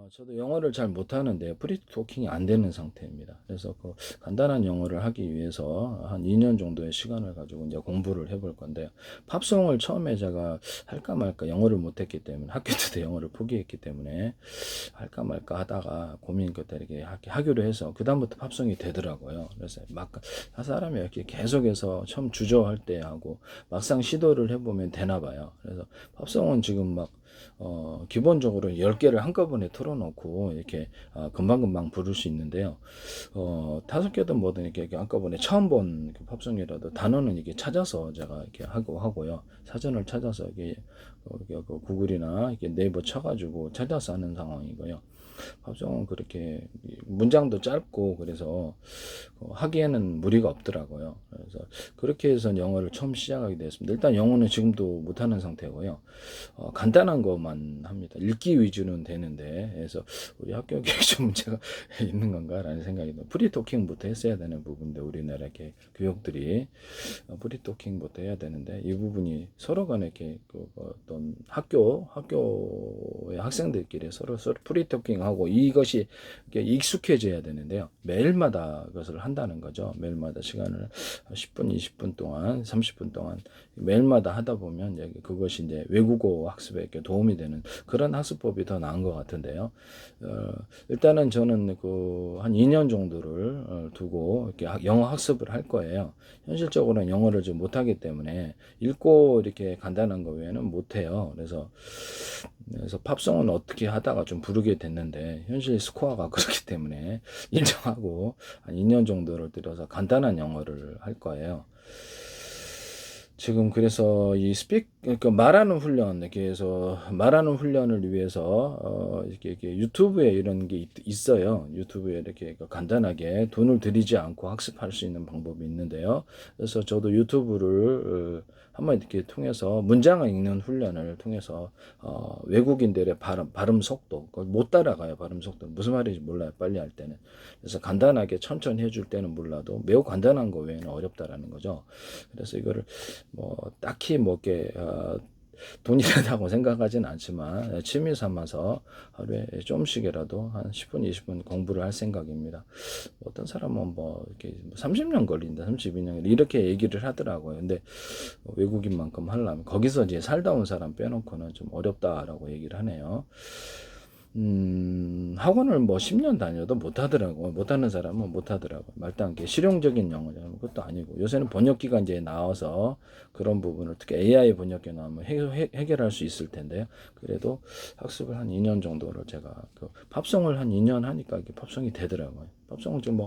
저도 영어를 잘 못하는데 프리토킹이 안 되는 상태입니다. 그래서 그 간단한 영어를 하기 위해서 한 2년 정도의 시간을 가지고 이제 공부를 해볼 건데요. 팝송을 처음에 제가 할까 말까 영어를 못했기 때문에 학교 때도 영어를 포기했기 때문에 할까 말까 하다가 고민 끝에 이렇게 하기로 해서 그다음부터 팝송이 되더라고요. 그래서 막 사람이 이렇게 계속해서 처음 주저할 때 하고 막상 시도를 해보면 되나 봐요. 그래서 팝송은 지금 막 기본적으로 10개를 한꺼번에 틀어놓고 이렇게 금방금방 부를 수 있는데요. 5개든 뭐든 이렇게 한꺼번에 처음 본 팝송이라도 단어는 이렇게 찾아서 제가 이렇게 하고요. 사전을 찾아서 이게 구글이나 이렇게 네이버 쳐가지고 찾아서 하는 상황이고요. 팝송은 그렇게 문장도 짧고 그래서 하기에는 무리가 없더라고요. 그래서 그렇게 해서 영어를 처음 시작하게 됐습니다. 일단 영어는 지금도 못하는 상태고요. 간단한 것만 합니다. 읽기 위주는 되는데 그래서 우리 학교 교육에 좀 문제가 있는 건가라는 생각이 듭니다. 프리토킹부터 했어야 되는 부분인데 우리나라 교육들이 프리토킹부터 해야 되는데 이 부분이 서로 간에 이렇게 어떤 학교의 학생들끼리 서로 프리토킹하고 이것이 익숙해져야 되는데요. 매일마다 그것을 한다는 거죠. 매일마다 시간을 10분, 20분 동안, 30분 동안 매일마다 하다 보면 그것이 이제 외국어 학습에 도움이 되는 그런 학습법이 더 나은 것 같은데요. 일단은 저는 한 2년 정도를 두고 이렇게 영어 학습을 할 거예요. 현실적으로는 영어를 좀 못하기 때문에 읽고 이렇게 간단한 거 외에는 못해요. 그래서 팝송은 어떻게 하다가 좀 부르게 됐는데 현실 스코어가 그렇기 때문에 인정하고 한 2년 정도를 들여서 간단한 영어를 할 거예요. 지금 그래서 그러니까 말하는 훈련, 이렇게 해서 말하는 훈련을 위해서 이렇게 유튜브에 이런 게 있어요. 유튜브에 이렇게 간단하게 돈을 들이지 않고 학습할 수 있는 방법이 있는데요. 그래서 저도 유튜브를 한번 이렇게 통해서 문장을 읽는 훈련을 통해서 외국인들의 발음 속도 못 따라가요. 발음 속도 무슨 말인지 몰라요. 빨리 할 때는. 그래서 간단하게 천천히 해줄 때는 몰라도 매우 간단한 거 외에는 어렵다라는 거죠. 그래서 이거를 딱히 이렇게 돈이라고 생각하진 않지만 취미 삼아서 하루에 조금씩이라도 한 10분, 20분 공부를 할 생각입니다. 어떤 사람은 이렇게 30년 걸린다, 32년 이렇게 얘기를 하더라고요. 근데 외국인만큼 하려면 거기서 이제 살다 온 사람 빼놓고는 좀 어렵다라고 얘기를 하네요. 학원을 10년 다녀도 못하더라고. 못하는 사람은 못하더라고. 말도 안 게 실용적인 영어잖아요. 그것도 아니고. 요새는 번역기가 이제 나와서 그런 부분을 특히 AI 번역기 나오면 해결할 수 있을 텐데요. 그래도 학습을 한 2년 정도를 제가 팝송을 한 2년 하니까 이게 팝송이 되더라고요. 팝송은 좀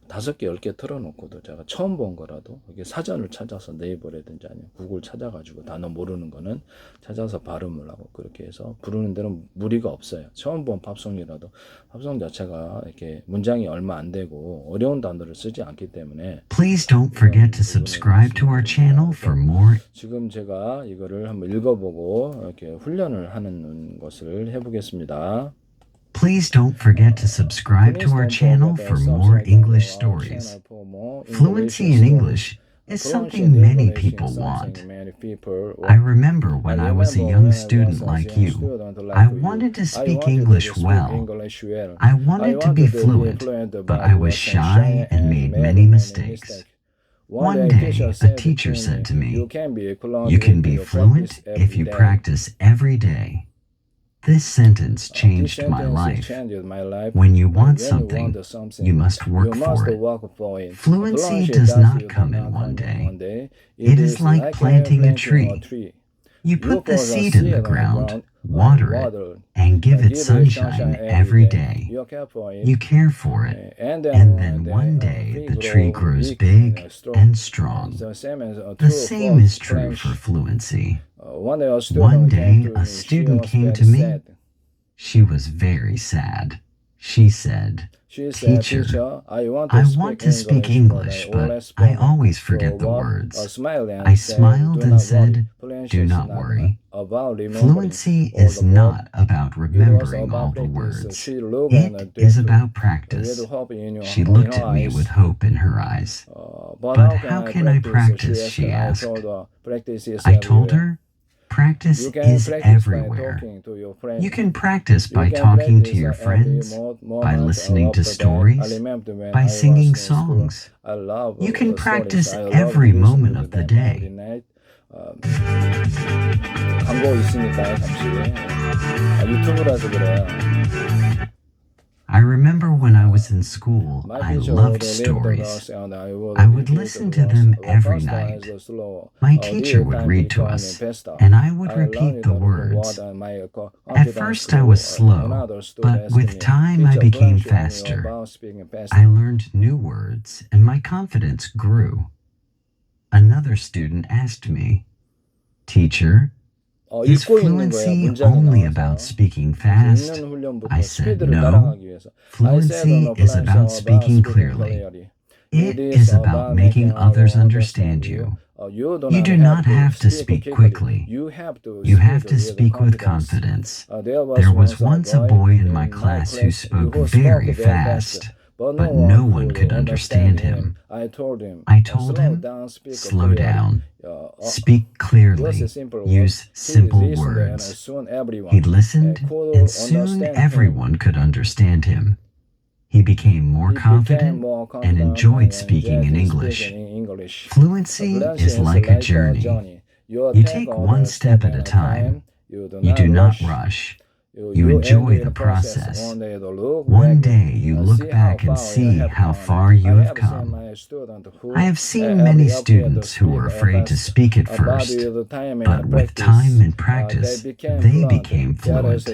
5개, 10개 틀어놓고도 제가 처음 본 거라도 이게 사전을 찾아서 네이버라든지 아니면 구글 찾아가지고 단어 모르는 거는 찾아서 발음을 하고 그렇게 해서 부르는 데는 무리가 없어요. 처음 본 팝송이라도 팝송 자체가 이렇게 문장이 얼마 안 되고 어려운 단어를 쓰지 않기 때문에 Please don't forget to subscribe to our channel for more. 지금 제가 이거를 한번 읽어보고 이렇게 훈련을 하는 것을 해보겠습니다. Please don't forget to subscribe to our channel for more English stories. Fluency in English is something many people want. I remember when I was a young student like you, I wanted to speak English well. I wanted to be fluent, but I was shy and made many mistakes. One day, a teacher said to me, "You can be fluent if you practice every day." This sentence changed my life. When you want something, you must work for it. Fluency does not come in one day. It is like planting a tree. You put the seed in the ground, water it, and give it sunshine every day. You care for it, and then one day the tree grows big and strong. The same is true for fluency. One day a student came to me. She was very sad. She said, "Teacher, I want to speak English, but I always forget the words." I smiled and said, "Do not worry. Fluency is not about remembering all the words. It is about practice." She looked at me with hope in her eyes. "But how can I practice?" she asked. I told her, Practice You can is practice by everywhere. talking to your friends. You can practice You by can talking to practice your every friends, by moment listening to of the day. I stories, remember when by I singing was in school, songs. I love You can stories. practice I love every listen moment to of the them every day. night. 광고 있으니까요, 잠시. 유튜브라서 그래요. I remember when I was in school, My I teacher loved would leave the stories. class and I would I would repeat listen the to words. them The every first time night. is slow. My The teacher would time read to become us, faster. and I would I repeat learned the the words. word and my At confidence first I grew. was slow, Another student but asked with me, time I "Teacher, became weren't you only faster. about speaking fast?" I learned new words, and my confidence grew. Another student asked me, "Teacher, is 읽고 있는 거예요. fluency 문장이 only 나와서. about speaking 그래서 fast?" 읽는 훈련부터 I said, 스피드를 "No. 따라가기 위해서. I said Fluency no, is fluency about about speaking speaking clearly. clearly. It is about making others understand you. You You do not have to speak quickly. You have to speak with confidence. There There was once a boy in my class who spoke very fast, but no one could understand him. I told him, "Slow down, speak clearly, use simple words." He listened, and soon everyone could understand him. He became more confident and enjoyed speaking in English. Fluency is like a journey. You take one step at a time. You do not rush. You enjoy the process. One day you look back and see how far you have come. I have seen many students who were afraid to speak at first, but with time and practice, they became fluent.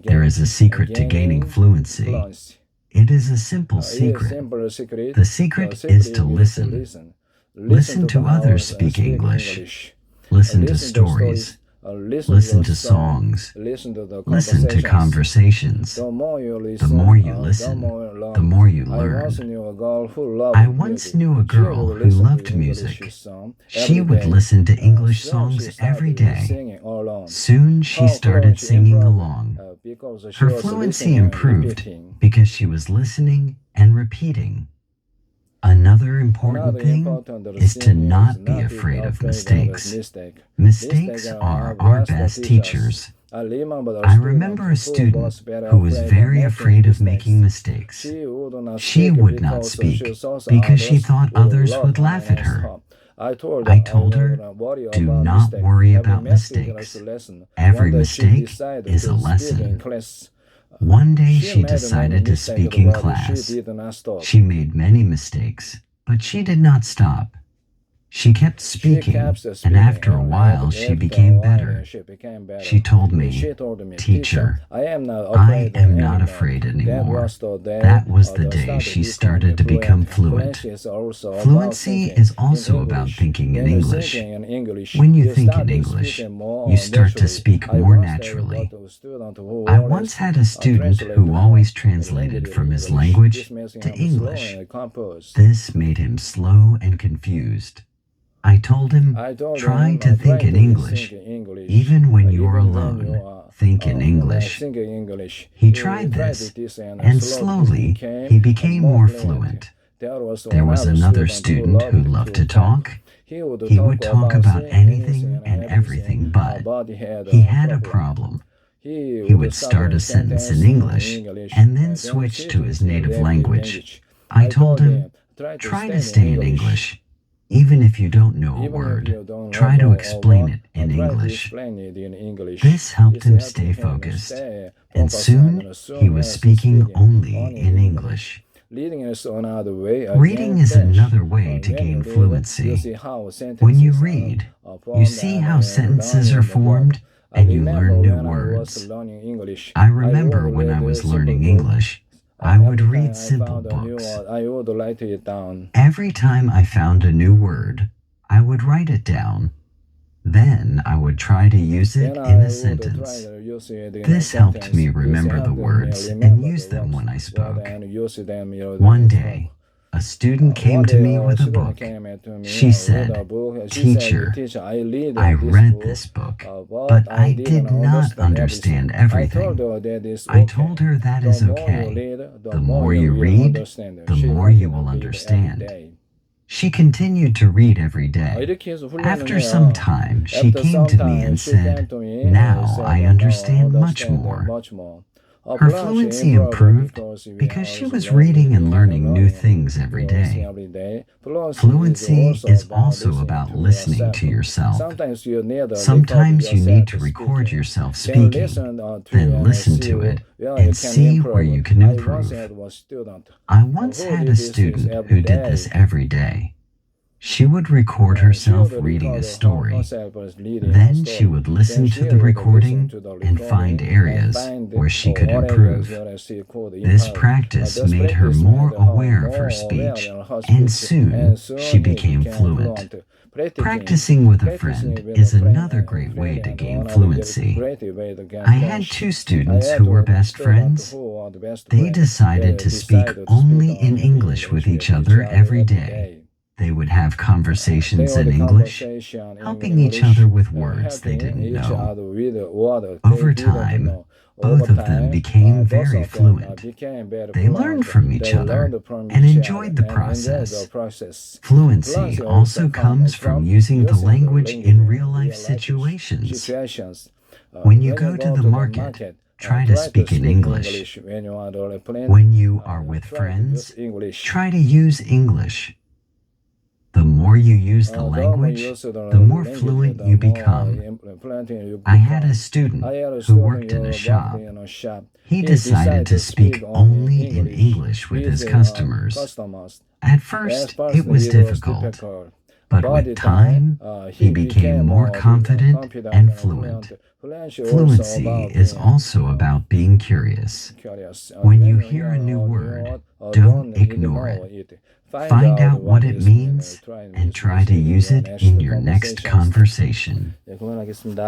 There is a secret to gaining fluency. It is a simple secret. The secret is to listen. Listen to others speak English. Listen to stories. Listen to songs. Listen to conversations. The more you listen, the more you learn. I once knew a girl who loved music. She would listen to English songs every day. Soon she started singing along. Her fluency improved because she was listening and repeating. Another important thing is to not be afraid of mistakes. Mistakes are our best teachers. I remember a student who was very afraid of making mistakes. She would not speak because she thought others would laugh at her. I told her, "Do not worry about mistakes. Every mistake is a lesson." One day she decided to speak in class. She made many mistakes, but she did not stop. She kept speaking, and after a while she became better. She told me, "Teacher, I am not afraid anymore." That was the day she started to become fluent. Fluency is also about thinking in English. When you think in English, you start to speak more naturally. I once had a student who always translated from his language to English. This made him slow and confused. I told him, "Try to think in English. Even when you're alone, think in English." He tried this, and slowly he became more fluent. There was another student who loved to talk. He would talk about anything and everything, but he had a problem. He would start a sentence in English and then switch to his native language. I told him, "Try to stay in English. Even if you don't know a word, try to explain it in English." This helped him stay focused, and soon he was speaking only in English. Reading is another way to gain fluency. When you read, you see how sentences are formed and you learn new words. I remember when I was learning English, I would read simple books. Every time I found a new word, I would write it down. Then I would try to use it in a sentence. This helped me remember the words and use them when I spoke. One day, a student came to me with a book. She said, "Teacher, I read this book, but I did not understand everything." I told her that is okay. The more you read, the more you will understand. She continued to read every day. 이렇게 해서 훈련을 After 해요. some time, she After came some to me time, and she said, came to me "Now and said, I "Now understand much understand more." much more. Her fluency improved because she was reading and learning new things every day. Fluency is also about listening to yourself. Sometimes you need to record yourself speaking, then listen to it and see where you can improve. I once had a student who did this every day. She would record herself reading a story. Then she would listen to the recording and find areas where she could improve. This practice made her more aware of her speech, and soon she became fluent. Practicing with a friend is another great way to gain fluency. I had two students who were best friends. They decided to speak only in English with each other every day. They would have conversations in English, helping each other with words they didn't know. Over time, both of them became very fluent. They learned from each other and enjoyed the process. Fluency also comes from using the language in real-life situations. When you go to the market, try to speak in English. When you are with friends, try to use English. The more you use the language, the more fluent you become. I had a student who worked in a shop. He decided to speak only in English with his customers. At first, it was difficult, but with time, he became more confident and fluent. Fluency is also about being curious. When you hear a new word, don't ignore it. Find out what it means and try to use it in your next conversation. 그만하겠습니다.